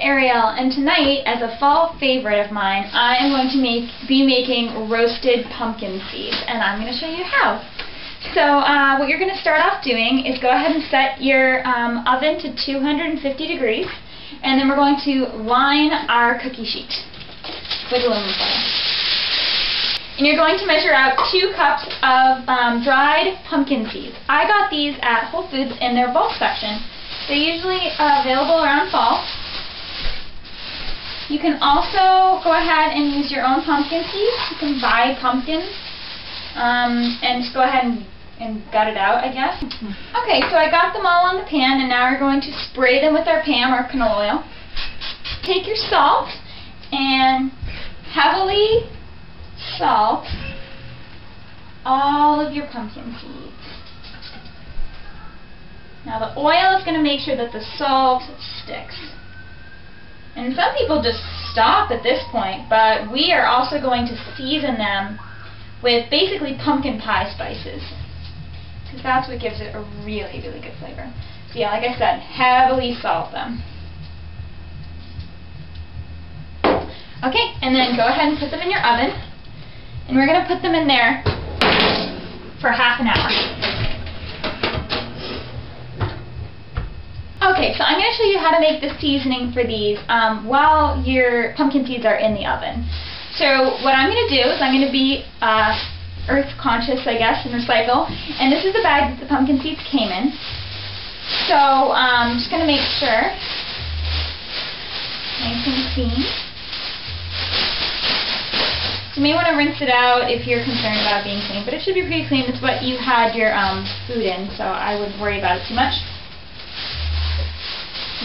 Ariel, and tonight, as a fall favorite of mine, I am going to be making roasted pumpkin seeds, and I'm going to show you how. So what you're going to start off doing is go ahead and set your oven to 250 degrees, and then we're going to line our cookie sheet with aluminum foil. And you're going to measure out 2 cups of dried pumpkin seeds. I got these at Whole Foods in their bulk section. They're usually available around fall. You can also go ahead and use your own pumpkin seeds. You can buy pumpkins and just go ahead and gut it out, I guess. Okay, so I got them all on the pan, and now we're going to spray them with our Pam or canola oil. Take your salt and heavily salt all of your pumpkin seeds. Now the oil is going to make sure that the salt sticks. And some people just stop at this point, but we are also going to season them with basically pumpkin pie spices, because that's what gives it a really, really good flavor. So yeah, like I said, heavily salt them. Okay, and then go ahead and put them in your oven, and we're going to put them in there for half an hour. Okay, so I'm going to show you how to make the seasoning for these while your pumpkin seeds are in the oven. So what I'm going to do is I'm going to be earth conscious, I guess, and recycle. And this is the bag that the pumpkin seeds came in. So I'm just going to make sure nice and clean. You may want to rinse it out if you're concerned about it being clean, but it should be pretty clean. It's what you had your food in, so I wouldn't worry about it too much.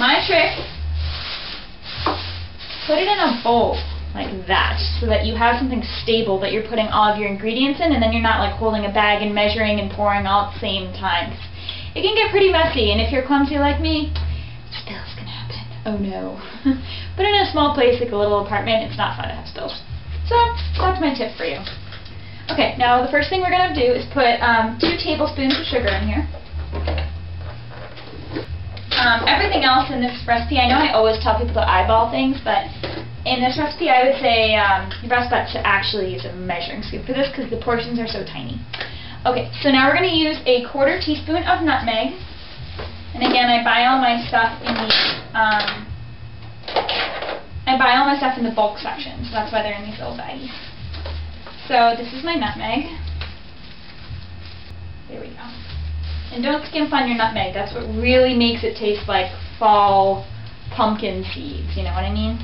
My trick, put it in a bowl like that, so that you have something stable that you're putting all of your ingredients in, and then you're not like holding a bag and measuring and pouring all at the same time. It can get pretty messy, and if you're clumsy like me, spills can happen. Oh no. But in a small place like a little apartment, it's not fun to have spills. So that's my tip for you. Okay, now the first thing we're going to do is put 2 tablespoons of sugar in here. Everything else in this recipe, I know I always tell people to eyeball things, but in this recipe I would say your best bet to actually use a measuring scoop for this, because the portions are so tiny. Okay, so now we're going to use a 1/4 teaspoon of nutmeg. And again, I buy all my stuff in the bulk section, so that's why they're in these little baggies. So this is my nutmeg. There we go. And don't skimp on your nutmeg. That's what really makes it taste like fall pumpkin seeds, you know what I mean?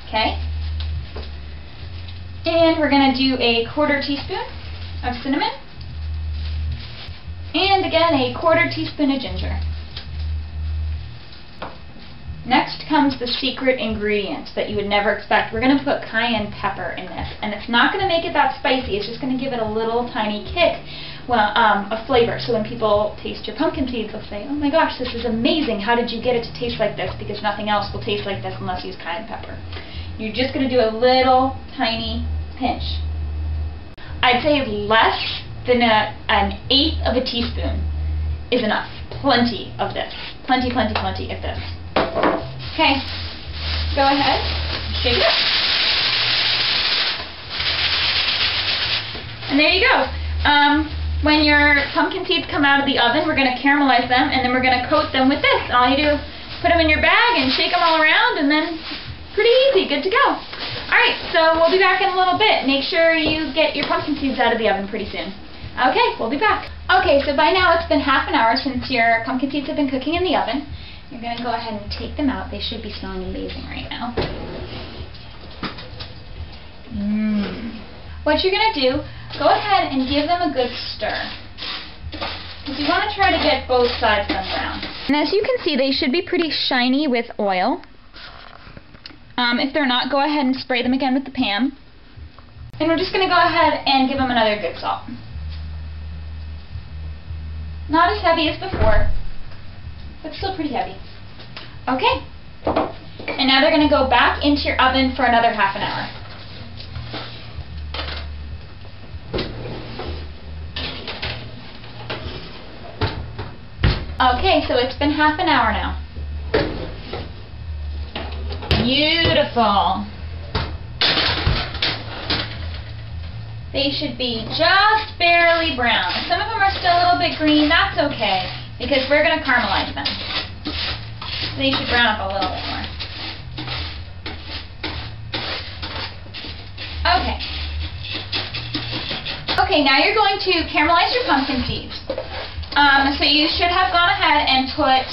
Okay. And we're going to do a 1/4 teaspoon of cinnamon. And again, a 1/4 teaspoon of ginger. Next comes the secret ingredient that you would never expect. We're going to put cayenne pepper in this, and it's not going to make it that spicy. It's just going to give it a little tiny kick, of flavor. So when people taste your pumpkin seeds, they'll say, "Oh my gosh, this is amazing! How did you get it to taste like this?" Because nothing else will taste like this unless you use cayenne pepper. You're just going to do a little tiny pinch. I'd say less than an 1/8 of a teaspoon is enough. Plenty of this. Plenty, plenty, plenty of this. Okay, go ahead, shake it up. And there you go. When your pumpkin seeds come out of the oven, we're going to caramelize them, and then we're going to coat them with this. All you do is put them in your bag and shake them all around, and then pretty easy, good to go. Alright, so we'll be back in a little bit. Make sure you get your pumpkin seeds out of the oven pretty soon. Okay, we'll be back. Okay, so by now it's been half an hour since your pumpkin seeds have been cooking in the oven. You're going to go ahead and take them out. They should be smelling amazing right now. What you're going to do, go ahead and give them a good stir. Because you want to try to get both sides done brown. And as you can see, they should be pretty shiny with oil. If they're not, go ahead and spray them again with the Pam. And we're just going to go ahead and give them another good salt. Not as heavy as before, but still pretty heavy. Okay. And now they're going to go back into your oven for another half an hour. Okay, so it's been half an hour now. Beautiful. They should be just barely brown. Some of them are still a little bit green. That's okay, because we're going to caramelize them. They should brown up a little bit more. Okay. Okay, now you're going to caramelize your pumpkin seeds. So you should have gone ahead and put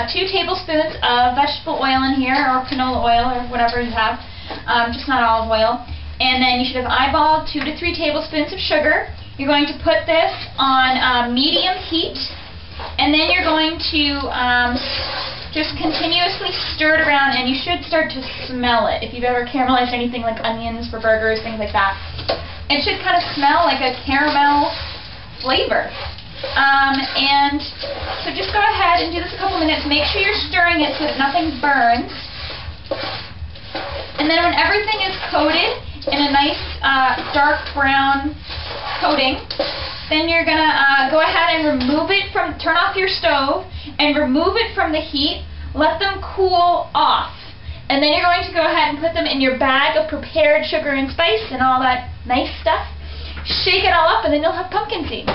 2 tablespoons of vegetable oil in here, or canola oil, or whatever you have, just not olive oil. And then you should have eyeballed 2 to 3 tablespoons of sugar. You're going to put this on medium heat, and then you're going to just continuously stir it around, and you should start to smell it. If you've ever caramelized anything like onions for burgers, things like that, it should kind of smell like a caramel flavor. And so just go ahead and do this a couple minutes. Make sure you're stirring it so that nothing burns. And then when everything is coated in a nice dark brown coating, then you're going to go ahead and remove it from, turn off your stove and remove it from the heat. Let them cool off. And then you're going to go ahead and put them in your bag of prepared sugar and spice and all that nice stuff. Shake it all up, and then you'll have pumpkin seeds.